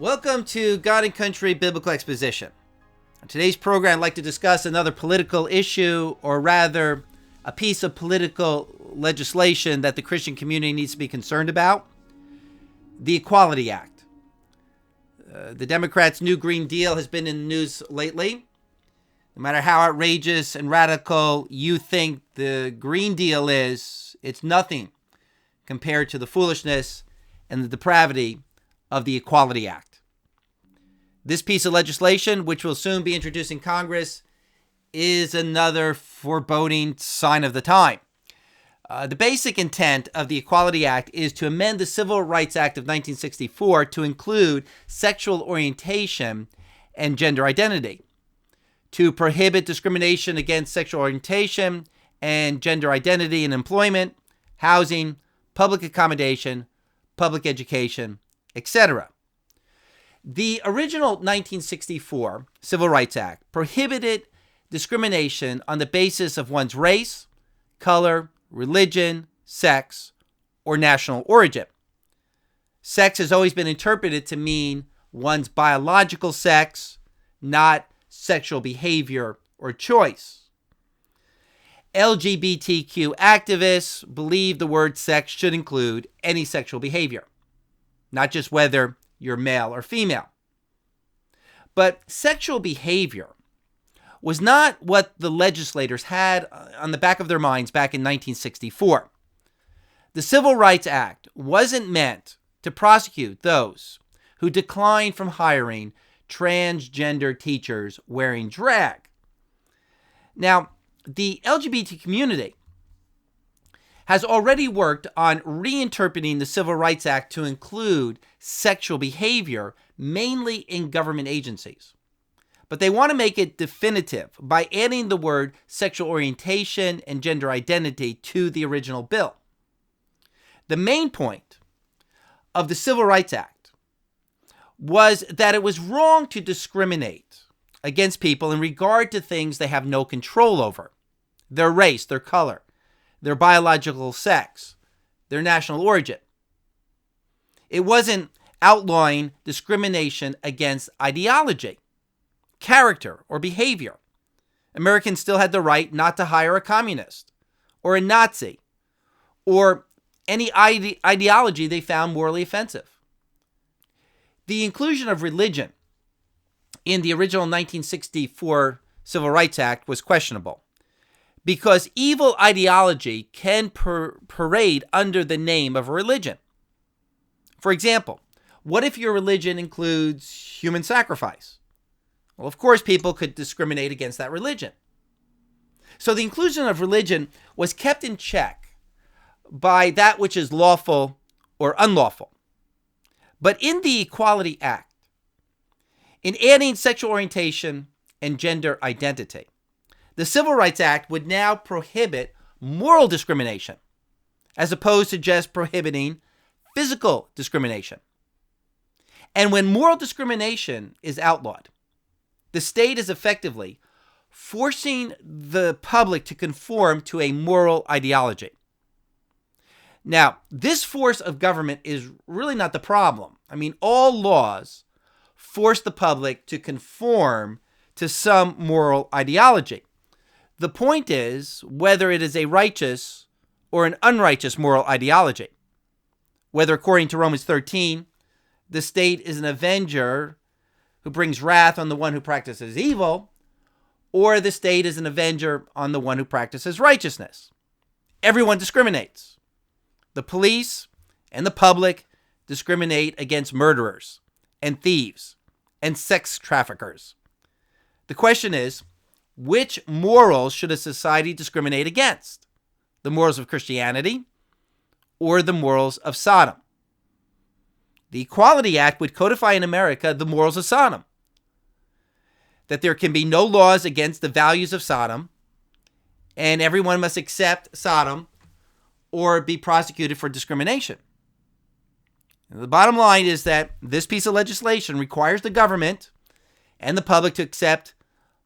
Welcome to God and Country Biblical Exposition. On today's program, I'd like to discuss another political issue, or rather, a piece of political legislation that the Christian community needs to be concerned about: the Equality Act. The Democrats' new Green Deal has been in the news lately. No matter how outrageous and radical you think the Green Deal is, it's nothing compared to the foolishness and the depravity of the Equality Act. This piece of legislation, which will soon be introduced in Congress, is another foreboding sign of the time. The basic intent of the Equality Act is to amend the Civil Rights Act of 1964 to include sexual orientation and gender identity, to prohibit discrimination against sexual orientation and gender identity in employment, housing, public accommodation, public education, etc. The original 1964 Civil Rights Act prohibited discrimination on the basis of one's race, color, religion, sex, or national origin. Sex has always been interpreted to mean one's biological sex, not sexual behavior or choice. LGBTQ activists believe the word sex should include any sexual behavior, not just whether you're male or female. But sexual behavior was not what the legislators had on the back of their minds back in 1964. The Civil Rights Act wasn't meant to prosecute those who declined from hiring transgender teachers wearing drag. Now, the LGBT community has already worked on reinterpreting the Civil Rights Act to include sexual behavior, mainly in government agencies. But they want to make it definitive by adding the word sexual orientation and gender identity to the original bill. The main point of the Civil Rights Act was that it was wrong to discriminate against people in regard to things they have no control over: their race, their color, their biological sex, their national origin. It wasn't outlawing discrimination against ideology, character, or behavior. Americans still had the right not to hire a communist or a Nazi or any ideology they found morally offensive. The inclusion of religion in the original 1964 Civil Rights Act was questionable, because evil ideology can parade under the name of a religion. For example, what if your religion includes human sacrifice? Well, of course, people could discriminate against that religion. So the inclusion of religion was kept in check by that which is lawful or unlawful. But in the Equality Act, in adding sexual orientation and gender identity, the Civil Rights Act would now prohibit moral discrimination, as opposed to just prohibiting physical discrimination. And when moral discrimination is outlawed, the state is effectively forcing the public to conform to a moral ideology. Now, this force of government is really not the problem. I mean, all laws force the public to conform to some moral ideology. The point is whether it is a righteous or an unrighteous moral ideology. Whether, according to Romans 13, the state is an avenger who brings wrath on the one who practices evil, or the state is an avenger on the one who practices righteousness. Everyone discriminates. The police and the public discriminate against murderers and thieves and sex traffickers. The question is, which morals should a society discriminate against? The morals of Christianity or the morals of Sodom? The Equality Act would codify in America the morals of Sodom, that there can be no laws against the values of Sodom, and everyone must accept Sodom or be prosecuted for discrimination. And the bottom line is that this piece of legislation requires the government and the public to accept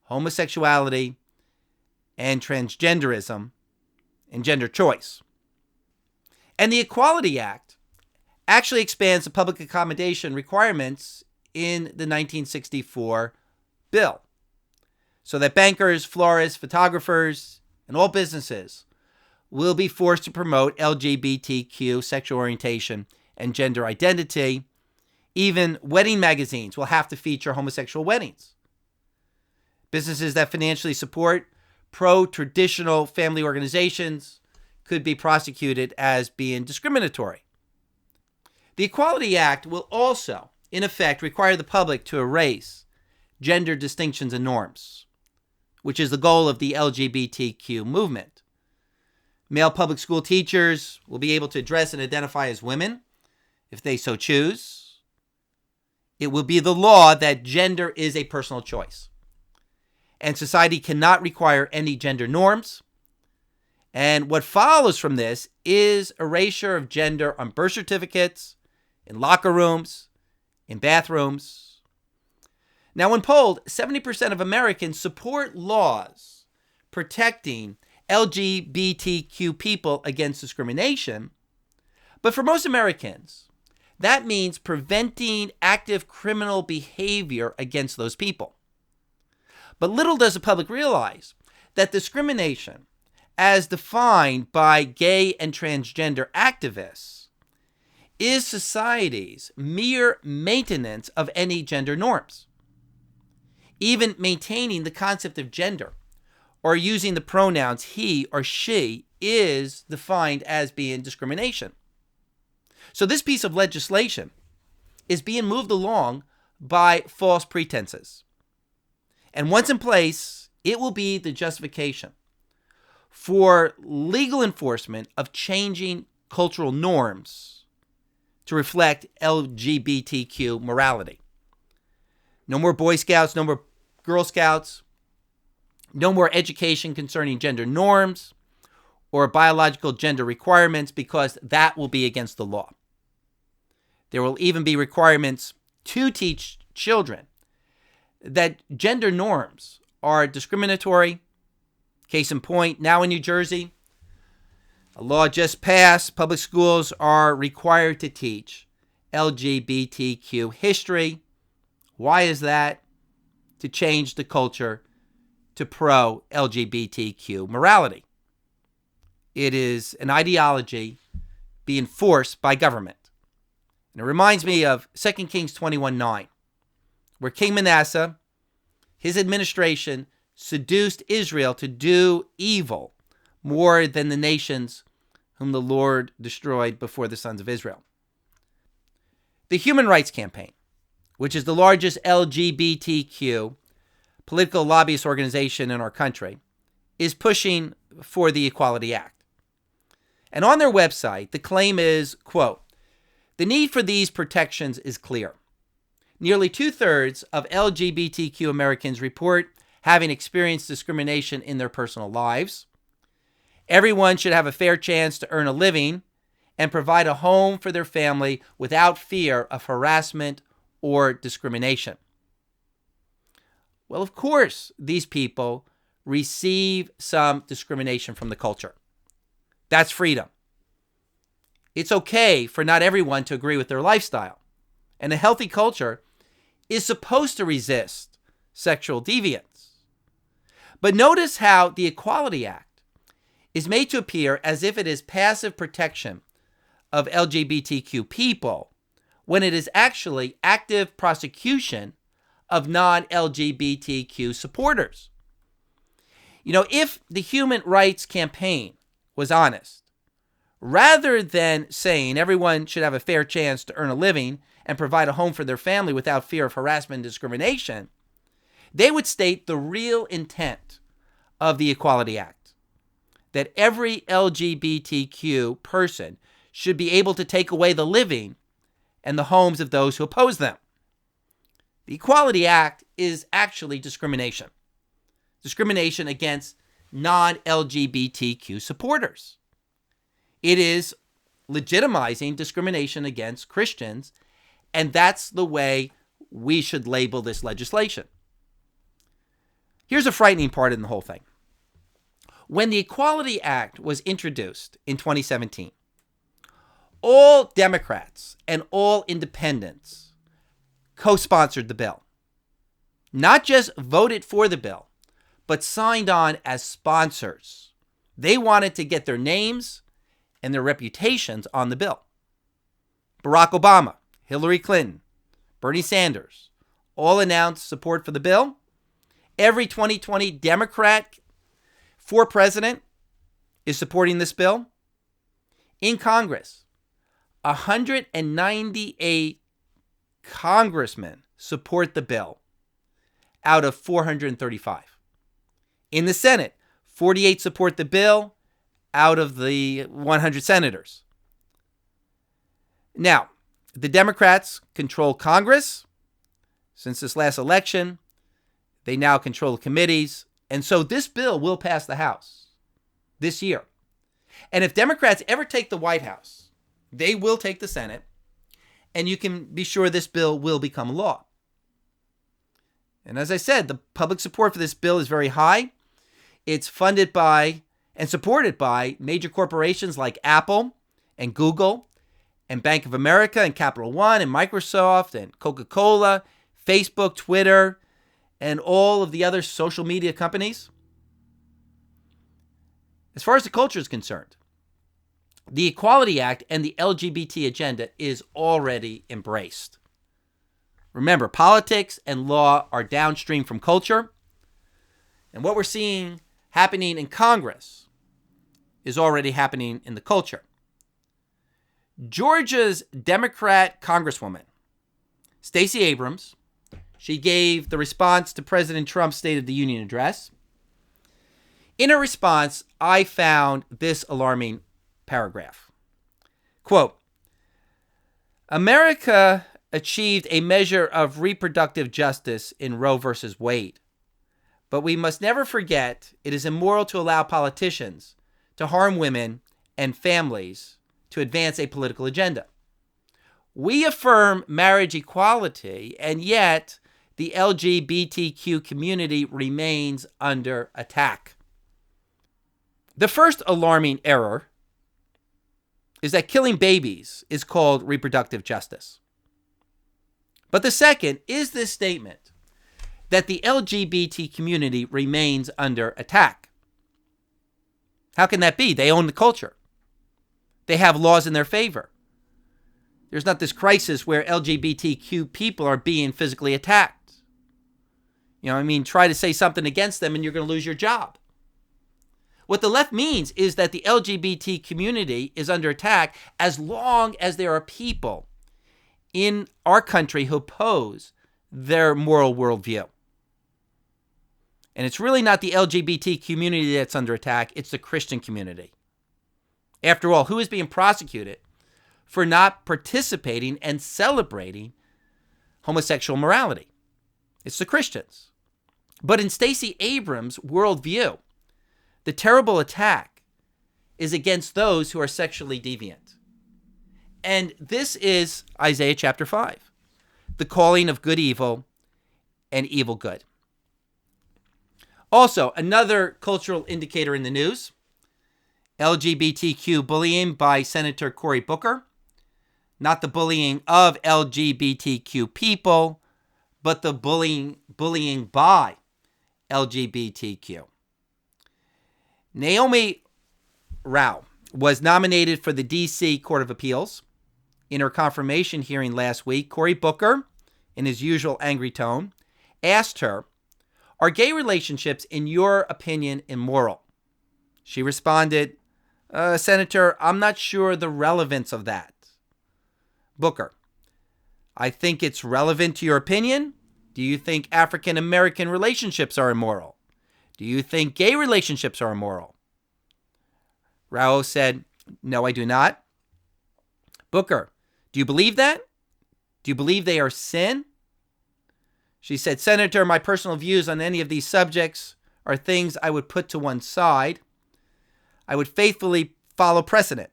homosexuality and transgenderism and gender choice. And the Equality Act actually expands the public accommodation requirements in the 1964 bill, so that bankers, florists, photographers, and all businesses will be forced to promote LGBTQ sexual orientation and gender identity. Even wedding magazines will have to feature homosexual weddings. Businesses that financially support pro-traditional family organizations could be prosecuted as being discriminatory. The Equality Act will also, in effect, require the public to erase gender distinctions and norms, which is the goal of the LGBTQ movement. Male public school teachers will be able to dress and identify as women if they so choose. It will be the law that gender is a personal choice, and society cannot require any gender norms. And what follows from this is erasure of gender on birth certificates, in locker rooms, in bathrooms. Now, when polled, 70% of Americans support laws protecting LGBTQ people against discrimination. But for most Americans, that means preventing active criminal behavior against those people. But little does the public realize that discrimination, as defined by gay and transgender activists, is society's mere maintenance of any gender norms. Even maintaining the concept of gender or using the pronouns he or she is defined as being discrimination. So this piece of legislation is being moved along by false pretenses. And once in place, it will be the justification for legal enforcement of changing cultural norms to reflect LGBTQ morality. No more Boy Scouts, no more Girl Scouts, no more education concerning gender norms or biological gender requirements, because that will be against the law. There will even be requirements to teach children that gender norms are discriminatory. Case in point, now in New Jersey, a law just passed. Public schools are required to teach LGBTQ history. Why is that? To change the culture to pro-LGBTQ morality. It is an ideology being forced by government. And it reminds me of 2 Kings 21:9, where King Manasseh, his administration, seduced Israel to do evil more than the nations whom the Lord destroyed before the sons of Israel. The Human Rights Campaign, which is the largest LGBTQ political lobbyist organization in our country, is pushing for the Equality Act. And on their website, the claim is, quote, "The need for these protections is clear. Nearly 2/3 of LGBTQ Americans report having experienced discrimination in their personal lives. Everyone should have a fair chance to earn a living and provide a home for their family without fear of harassment or discrimination." Well, of course, these people receive some discrimination from the culture. That's freedom. It's okay for not everyone to agree with their lifestyle. And a healthy culture is supposed to resist sexual deviance. But notice how the Equality Act is made to appear as if it is passive protection of LGBTQ people, when it is actually active prosecution of non-LGBTQ supporters. You know, if the Human Rights Campaign was honest, rather than saying everyone should have a fair chance to earn a living and provide a home for their family without fear of harassment and discrimination, they would state the real intent of the Equality Act, that every LGBTQ person should be able to take away the living and the homes of those who oppose them. The Equality Act is actually discrimination. Discrimination against non-LGBTQ supporters. It is legitimizing discrimination against Christians, and that's the way we should label this legislation. Here's a frightening part in the whole thing. When the Equality Act was introduced in 2017, all Democrats and all independents co-sponsored the bill. Not just voted for the bill, but signed on as sponsors. They wanted to get their names and their reputations on the bill. Barack Obama, Hillary Clinton, Bernie Sanders all announced support for the bill. Every 2020 Democrat for president is supporting this bill. In Congress, 198 congressmen support the bill out of 435. In the Senate, 48 support the bill out of the 100 senators. Now, the Democrats control Congress. Since this last election, they now control the committees. And so this bill will pass the House this year. And if Democrats ever take the White House, they will take the Senate. And you can be sure this bill will become law. And as I said, the public support for this bill is very high. It's funded by and supported by major corporations like Apple and Google and Bank of America and Capital One and Microsoft and Coca-Cola, Facebook, Twitter, and all of the other social media companies. As far as the culture is concerned, the Equality Act and the LGBT agenda is already embraced. Remember, politics and law are downstream from culture. And what we're seeing happening in Congress is already happening in the culture. Georgia's Democrat Congresswoman, Stacey Abrams, she gave the response to President Trump's State of the Union address. In her response, I found this alarming paragraph. Quote, America achieved a measure of reproductive justice in Roe versus Wade. But we must never forget it is immoral to allow politicians to harm women and families to advance a political agenda. We affirm marriage equality, and yet the LGBTQ community remains under attack. The first alarming error is that killing babies is called reproductive justice. But the second is this statement that the LGBT community remains under attack. How can that be? They own the culture. They have laws in their favor. There's not this crisis where LGBTQ people are being physically attacked. Try to say something against them and you're going to lose your job. What the left means is that the LGBT community is under attack as long as there are people in our country who oppose their moral worldview. And it's really not the LGBT community that's under attack, it's the Christian community. After all, who is being prosecuted for not participating and celebrating homosexual morality? It's the Christians. But in Stacey Abrams' worldview, the terrible attack is against those who are sexually deviant. And this is Isaiah chapter 5, the calling of good evil and evil good. Also, another cultural indicator in the news, LGBTQ bullying by Senator Cory Booker. Not the bullying of LGBTQ people, but the bullying by LGBTQ. Naomi Rao was nominated for the D.C. Court of Appeals. In her confirmation hearing last week, Cory Booker, in his usual angry tone, asked her, "Are gay relationships, in your opinion, immoral?" She responded, "Senator, I'm not sure the relevance of that." Booker, "I think it's relevant to your opinion. Do you think African American relationships are immoral? Do you think gay relationships are immoral?" Rao said, "No, I do not." Booker, "Do you believe that? Do you believe they are sin?" She said, "Senator, my personal views on any of these subjects are things I would put to one side. I would faithfully follow precedent."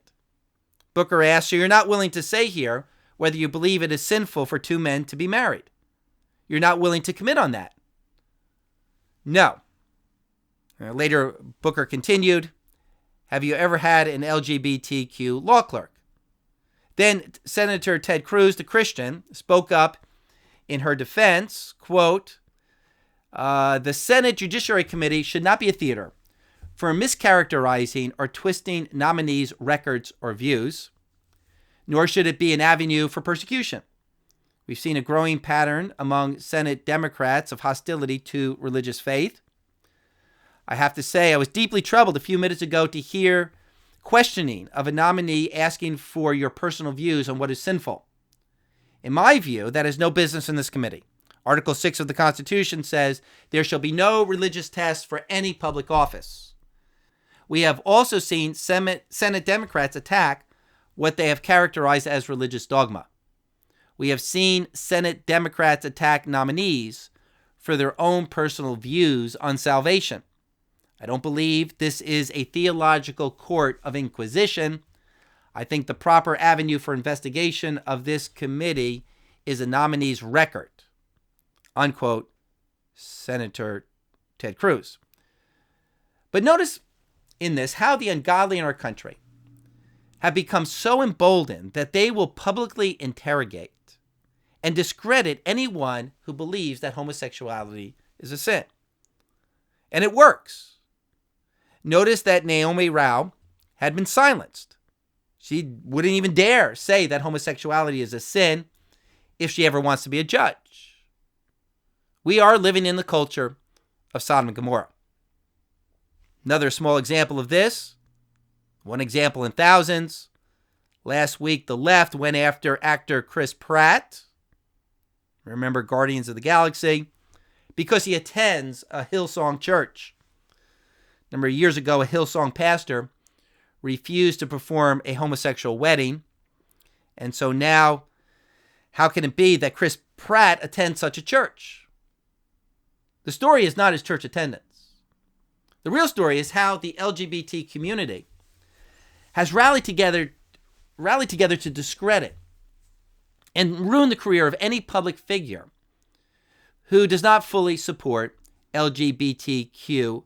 Booker asked, "So you're not willing to say here whether you believe it is sinful for two men to be married? You're not willing to commit on that?" "No." Later, Booker continued, "Have you ever had an LGBTQ law clerk?" Then Senator Ted Cruz, the Christian, spoke up In her defense, quote, the Senate Judiciary Committee should not be a theater for mischaracterizing or twisting nominees' records or views, nor should it be an avenue for persecution. We've seen a growing pattern among Senate Democrats of hostility to religious faith. I have to say, I was deeply troubled a few minutes ago to hear questioning of a nominee asking for your personal views on what is sinful. In my view, that has no business in this committee. Article 6 of the Constitution says there shall be no religious test for any public office. We have also seen Senate Democrats attack what they have characterized as religious dogma. We have seen Senate Democrats attack nominees for their own personal views on salvation. I don't believe this is a theological court of inquisition. I think the proper avenue for investigation of this committee is a nominee's record. Unquote, Senator Ted Cruz. But notice in this how the ungodly in our country have become so emboldened that they will publicly interrogate and discredit anyone who believes that homosexuality is a sin. And it works. Notice that Naomi Rao had been silenced. She wouldn't even dare say that homosexuality is a sin if she ever wants to be a judge. We are living in the culture of Sodom and Gomorrah. Another small example of this, one example in thousands. Last week, the left went after actor Chris Pratt, remember Guardians of the Galaxy, because he attends a Hillsong church. A number of years ago, a Hillsong pastor refused to perform a homosexual wedding. And so now, how can it be that Chris Pratt attends such a church? The story is not his church attendance. The real story is how the LGBT community has rallied together to discredit and ruin the career of any public figure who does not fully support LGBTQ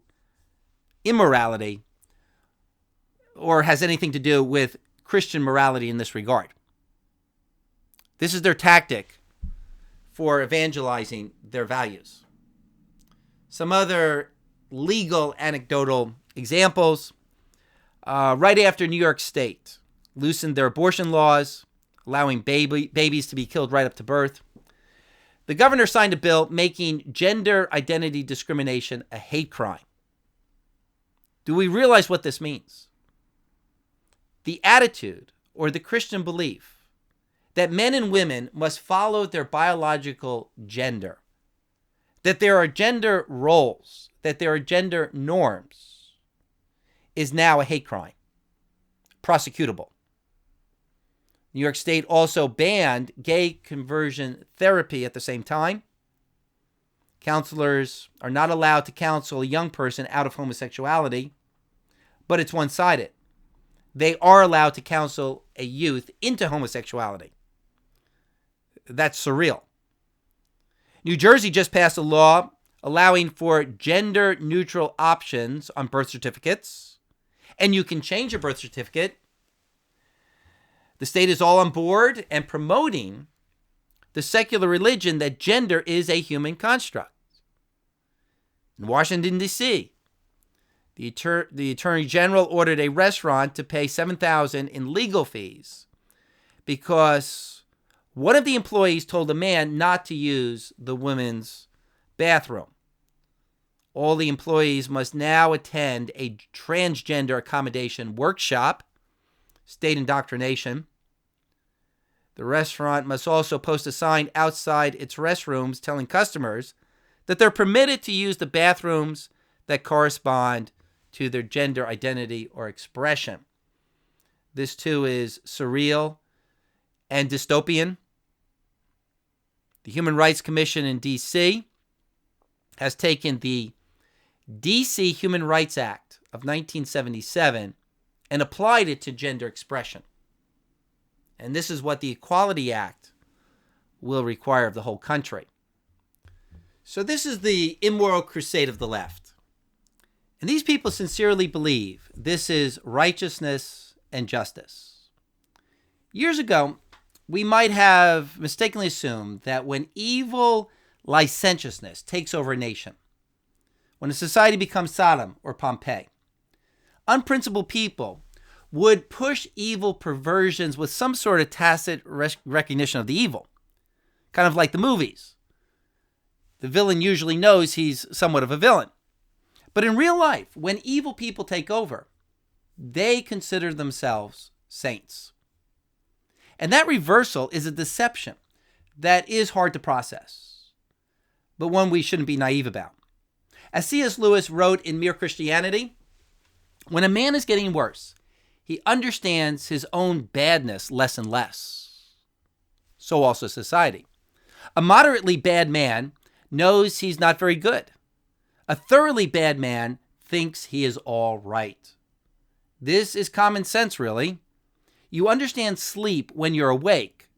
immorality or has anything to do with Christian morality in this regard. This is their tactic for evangelizing their values. Some other legal anecdotal examples. Right after New York State loosened their abortion laws, allowing babies to be killed right up to birth, the governor signed a bill making gender identity discrimination a hate crime. Do we realize what this means? The attitude or the Christian belief that men and women must follow their biological gender, that there are gender roles, that there are gender norms, is now a hate crime, prosecutable. New York State also banned gay conversion therapy at the same time. Counselors are not allowed to counsel a young person out of homosexuality, but it's one-sided. They are allowed to counsel a youth into homosexuality. That's surreal. New Jersey just passed a law allowing for gender-neutral options on birth certificates, and you can change your birth certificate. The state is all on board and promoting the secular religion that gender is a human construct. In Washington, D.C., the Attorney General ordered a restaurant to pay $7,000 in legal fees because one of the employees told a man not to use the women's bathroom. All the employees must now attend a transgender accommodation workshop, state indoctrination. The restaurant must also post a sign outside its restrooms telling customers that they're permitted to use the bathrooms that correspond to their gender identity or expression. This too is surreal and dystopian. The Human Rights Commission in D.C. has taken the D.C. Human Rights Act of 1977 and applied it to gender expression. And this is what the Equality Act will require of the whole country. So this is the immoral crusade of the left. And these people sincerely believe this is righteousness and justice. Years ago, we might have mistakenly assumed that when evil licentiousness takes over a nation, when a society becomes Sodom or Pompeii, unprincipled people would push evil perversions with some sort of tacit recognition of the evil, kind of like the movies. The villain usually knows he's somewhat of a villain. But in real life, when evil people take over, they consider themselves saints. And that reversal is a deception that is hard to process, but one we shouldn't be naive about. As C.S. Lewis wrote in Mere Christianity, when a man is getting worse, he understands his own badness less and less. So also society. A moderately bad man knows he's not very good. A thoroughly bad man thinks he is all right. This is common sense, really. You understand sleep when you're awake,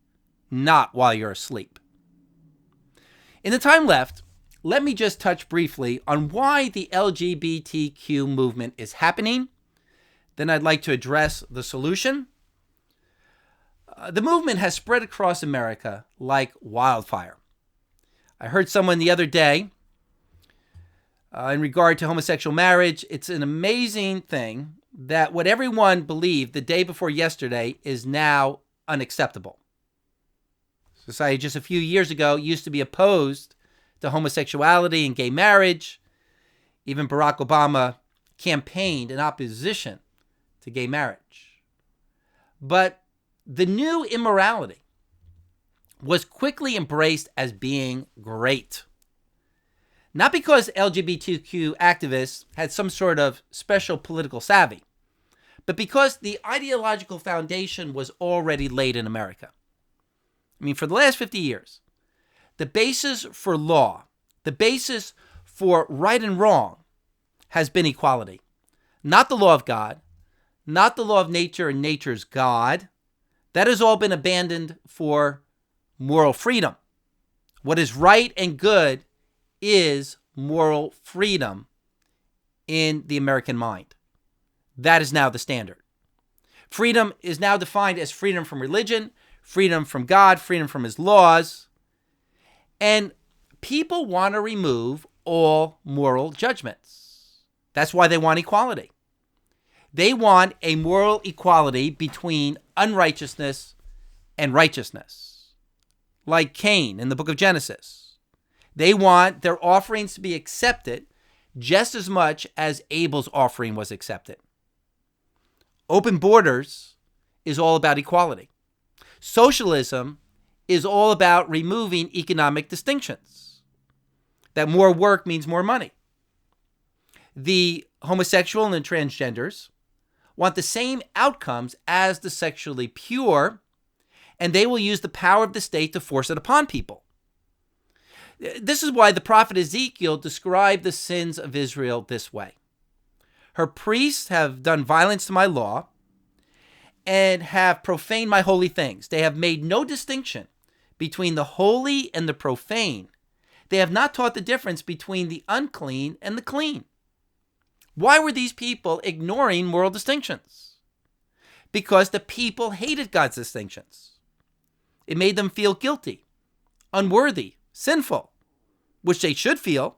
not while you're asleep. In the time left, let me just touch briefly on why the LGBTQ movement is happening. Then I'd like to address the solution. The movement has spread across America like wildfire. I heard someone the other day, in regard to homosexual marriage, it's an amazing thing that what everyone believed the day before yesterday is now unacceptable. Society just a few years ago used to be opposed to homosexuality and gay marriage. Even Barack Obama campaigned in opposition to gay marriage. But the new immorality was quickly embraced as being great. Not because LGBTQ activists had some sort of special political savvy, but because the ideological foundation was already laid in America. I mean, for the last 50 years, the basis for law, the basis for right and wrong has been equality. Not the law of God, not the law of nature and nature's God. That has all been abandoned for moral freedom. What is right and good is moral freedom in the American mind. That is now the standard. Freedom is now defined as freedom from religion, freedom from God, freedom from his laws. And people want to remove all moral judgments. That's why they want equality. They want a moral equality between unrighteousness and righteousness, like Cain in the book of Genesis. They want their offerings to be accepted just as much as Abel's offering was accepted. Open borders is all about equality. Socialism is all about removing economic distinctions, that more work means more money. The homosexual and the transgenders want the same outcomes as the sexually pure, and they will use the power of the state to force it upon people. This is why the prophet Ezekiel described the sins of Israel this way. Her priests have done violence to my law and have profaned my holy things. They have made no distinction between the holy and the profane. They have not taught the difference between the unclean and the clean. Why were these people ignoring moral distinctions? Because the people hated God's distinctions. It made them feel guilty, unworthy, sinful, which they should feel.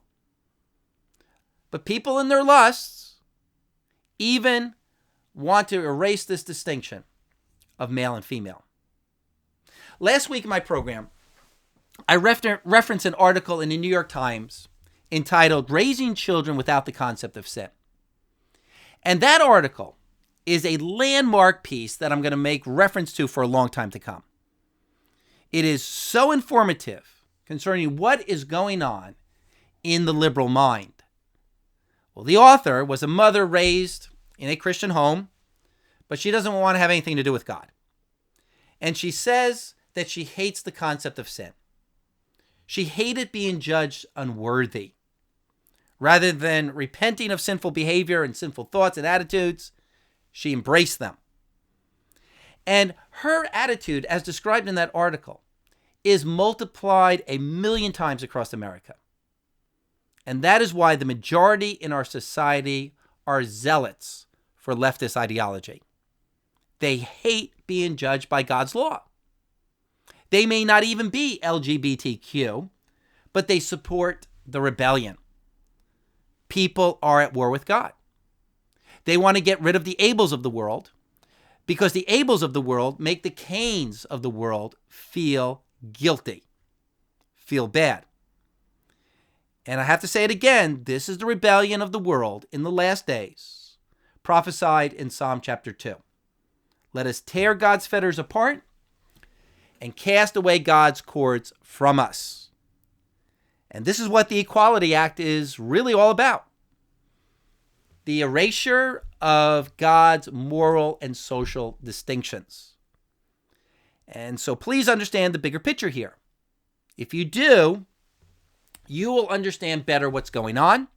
But people in their lusts even want to erase this distinction of male and female. Last week in my program, I referenced an article in the New York Times entitled "Raising Children Without the Concept of Sin." And that article is a landmark piece that I'm going to make reference to for a long time to come. It is so informative concerning what is going on in the liberal mind. Well, the author was a mother raised in a Christian home, but she doesn't want to have anything to do with God. And she says that she hates the concept of sin. She hated being judged unworthy. Rather than repenting of sinful behavior and sinful thoughts and attitudes, she embraced them. And her attitude, as described in that article, is multiplied 1,000,000 times across America. And that is why the majority in our society are zealots for leftist ideology. They hate being judged by God's law. They may not even be LGBTQ, but they support the rebellion. People are at war with God. They want to get rid of the Abels of the world because the Abels of the world make the Cains of the world feel guilty, feel bad. And I have to say it again, this is the rebellion of the world in the last days, prophesied in Psalm chapter 2. Let us tear God's fetters apart and cast away God's cords from us. And this is what the Equality Act is really all about. The erasure of God's moral and social distinctions. And so please understand the bigger picture here. If you do, you will understand better what's going on,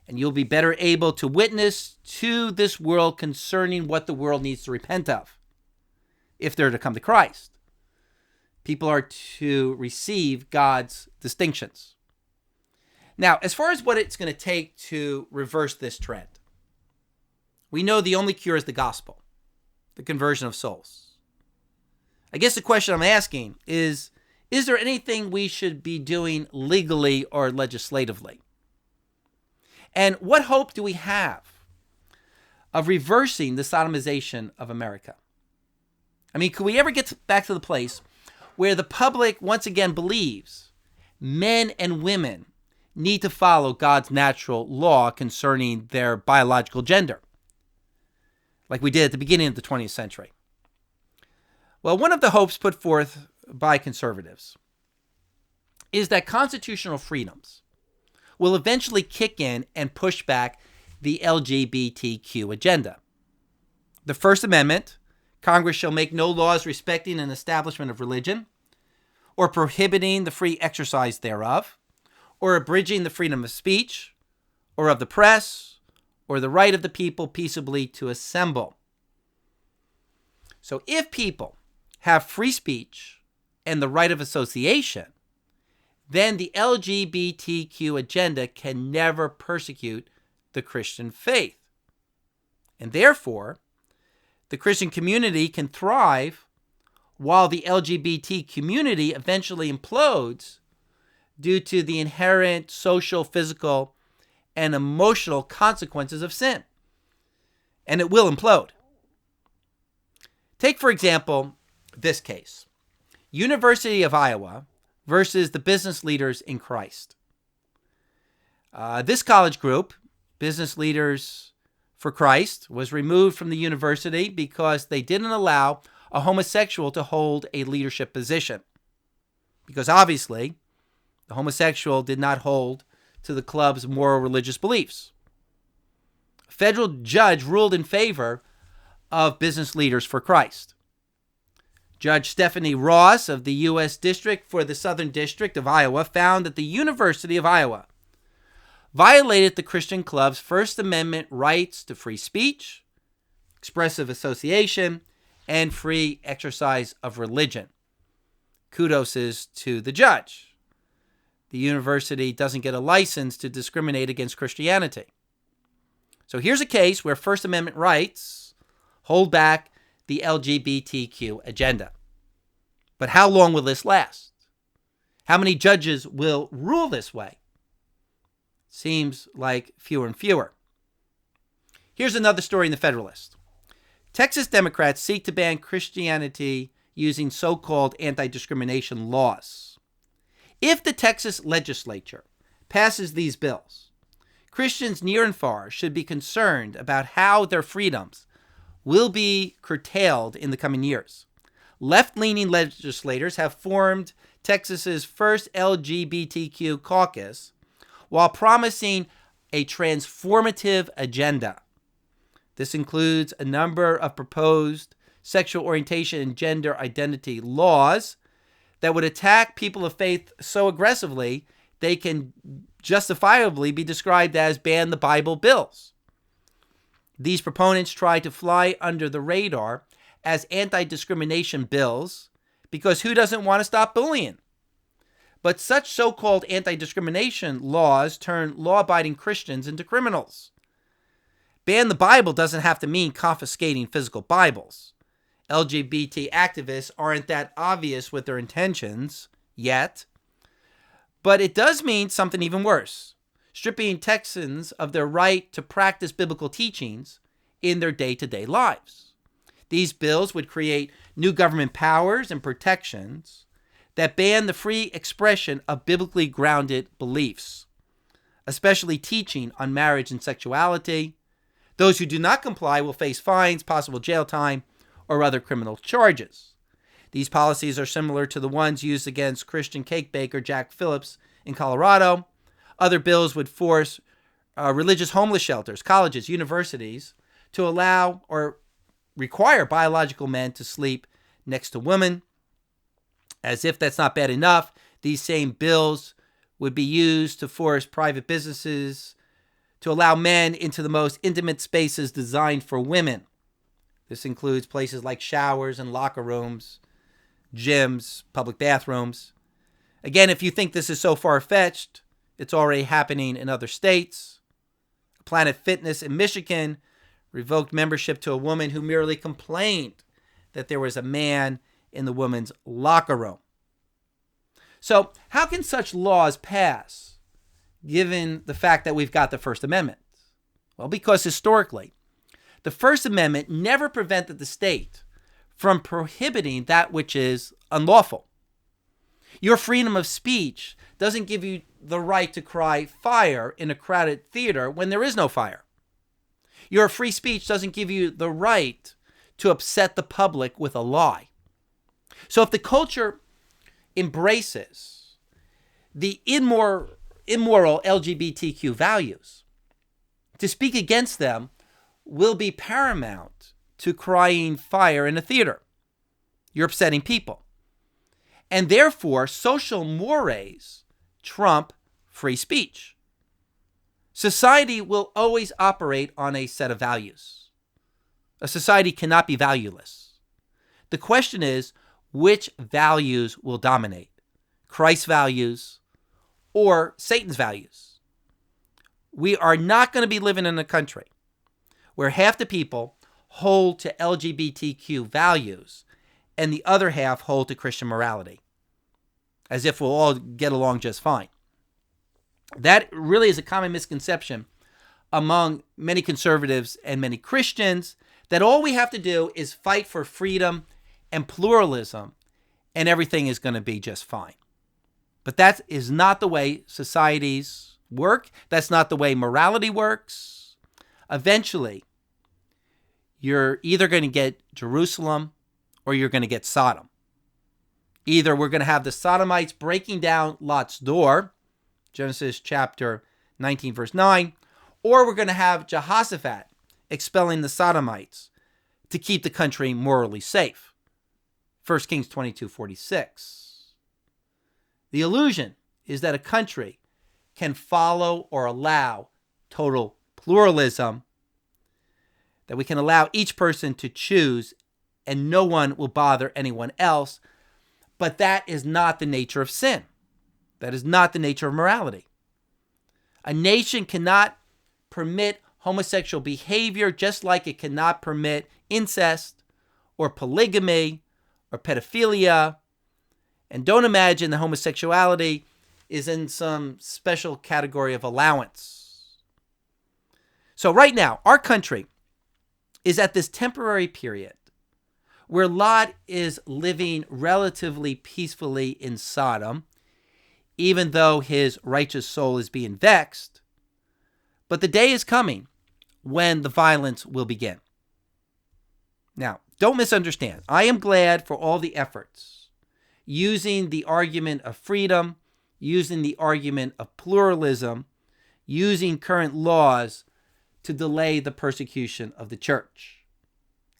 and you'll be better able to witness to this world concerning what the world needs to repent of if they're to come to Christ. People are to receive God's distinctions. Now, as far as what it's going to take to reverse this trend, we know the only cure is the gospel, the conversion of souls. I guess the question I'm asking is there anything we should be doing legally or legislatively? And what hope do we have of reversing the sodomization of America? I mean, could we ever get back to the place where the public once again believes men and women need to follow God's natural law concerning their biological gender, like we did at the beginning of the 20th century? Well, one of the hopes put forth by conservatives is that constitutional freedoms will eventually kick in and push back the LGBTQ agenda. The First Amendment, Congress shall make no laws respecting an establishment of religion, or prohibiting the free exercise thereof, or abridging the freedom of speech, or of the press, or the right of the people peaceably to assemble. So if people have free speech and the right of association, then the LGBTQ agenda can never persecute the Christian faith. And therefore, the Christian community can thrive while the LGBT community eventually implodes due to the inherent social, physical, and emotional consequences of sin. And it will implode. Take, for example, this case. University of Iowa versus the business leaders in Christ. This college group, Business Leaders for Christ, was removed from the university because they didn't allow a homosexual to hold a leadership position. Because obviously, the homosexual did not hold to the club's moral religious beliefs. A federal judge ruled in favor of Business Leaders for Christ. Judge Stephanie Ross of the U.S. District for the Southern District of Iowa found that the University of Iowa violated the Christian club's First Amendment rights to free speech, expressive association, and free exercise of religion. Kudos is to the judge. The university doesn't get a license to discriminate against Christianity. So here's a case where First Amendment rights hold back the LGBTQ agenda. But how long will this last? How many judges will rule this way? Seems like fewer and fewer. Here's another story in the Federalist. Texas Democrats seek to ban Christianity using so-called anti-discrimination laws. If the Texas legislature passes these bills, Christians near and far should be concerned about how their freedoms will be curtailed in the coming years. Left-leaning legislators have formed Texas's first LGBTQ caucus while promising a transformative agenda. This includes a number of proposed sexual orientation and gender identity laws that would attack people of faith so aggressively they can justifiably be described as ban the Bible bills. These proponents try to fly under the radar as anti-discrimination bills because who doesn't want to stop bullying? But such so-called anti-discrimination laws turn law-abiding Christians into criminals. Ban the Bible doesn't have to mean confiscating physical Bibles. LGBT activists aren't that obvious with their intentions yet, but it does mean something even worse: stripping Texans of their right to practice biblical teachings in their day-to-day lives. These bills would create new government powers and protections that ban the free expression of biblically grounded beliefs, especially teaching on marriage and sexuality. Those who do not comply will face fines, possible jail time, or other criminal charges. These policies are similar to the ones used against Christian cake baker Jack Phillips in Colorado. Other bills would force religious homeless shelters, colleges, universities to allow or require biological men to sleep next to women. As if that's not bad enough, these same bills would be used to force private businesses to allow men into the most intimate spaces designed for women. This includes places like showers and locker rooms, gyms, public bathrooms. Again, if you think this is so far-fetched, it's already happening in other states. Planet Fitness in Michigan revoked membership to a woman who merely complained that there was a man in the woman's locker room. So, how can such laws pass, given the fact that we've got the First Amendment? Well, because historically, the First Amendment never prevented the state from prohibiting that which is unlawful. Your freedom of speech doesn't give you the right to cry fire in a crowded theater when there is no fire. Your free speech doesn't give you the right to upset the public with a lie. So if the culture embraces the immoral LGBTQ values, to speak against them will be paramount to crying fire in a theater. You're upsetting people. And therefore, social mores trump free speech. Society will always operate on a set of values. A society cannot be valueless. The question is, which values will dominate? Christ's values or Satan's values? We are not going to be living in a country where half the people hold to LGBTQ values and the other half hold to Christian morality, as if we'll all get along just fine. That really is a common misconception among many conservatives and many Christians, that all we have to do is fight for freedom and pluralism and everything is going to be just fine. But that is not the way societies work. That's not the way morality works. Eventually, you're either going to get Jerusalem or you're going to get Sodom. Either we're going to have the Sodomites breaking down Lot's door, Genesis chapter 19, verse 9, or we're going to have Jehoshaphat expelling the Sodomites to keep the country morally safe. 1 Kings 22:46. The illusion is that a country can follow or allow total pluralism, that we can allow each person to choose and no one will bother anyone else. But that is not the nature of sin. That is not the nature of morality. A nation cannot permit homosexual behavior, just like it cannot permit incest or polygamy or pedophilia. And don't imagine that homosexuality is in some special category of allowance. So right now, our country is at this temporary period where Lot is living relatively peacefully in Sodom, even though his righteous soul is being vexed. But the day is coming when the violence will begin. Now, don't misunderstand. I am glad for all the efforts using the argument of freedom, using the argument of pluralism, using current laws to delay the persecution of the church.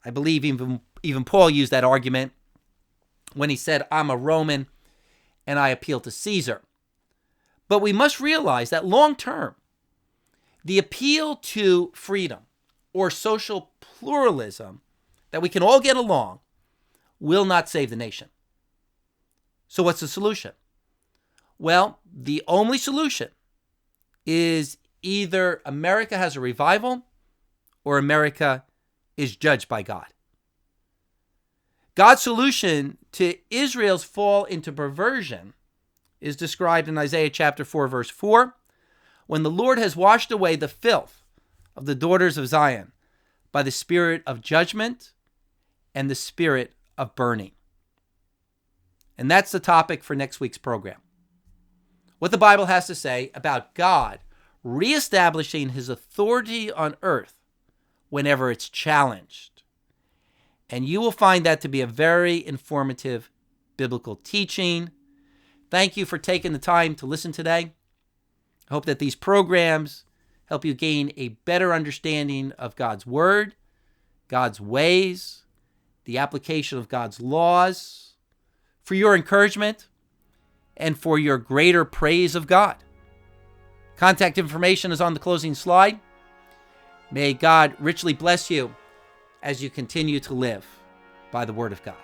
I believe even Paul used that argument when he said, I'm a Roman and I appeal to Caesar. But we must realize that long term, the appeal to freedom or social pluralism, that we can all get along, will not save the nation. So what's the solution? Well, the only solution is either America has a revival or America is judged by God. God's solution to Israel's fall into perversion is described in Isaiah chapter 4, verse 4, when the Lord has washed away the filth of the daughters of Zion by the spirit of judgment and the spirit of burning. And that's the topic for next week's program. What the Bible has to say about God reestablishing his authority on earth whenever it's challenged. And you will find that to be a very informative biblical teaching. Thank you for taking the time to listen today. I hope that these programs help you gain a better understanding of God's word, God's ways, the application of God's laws, for your encouragement and for your greater praise of God. Contact information is on the closing slide. May God richly bless you as you continue to live by the word of God.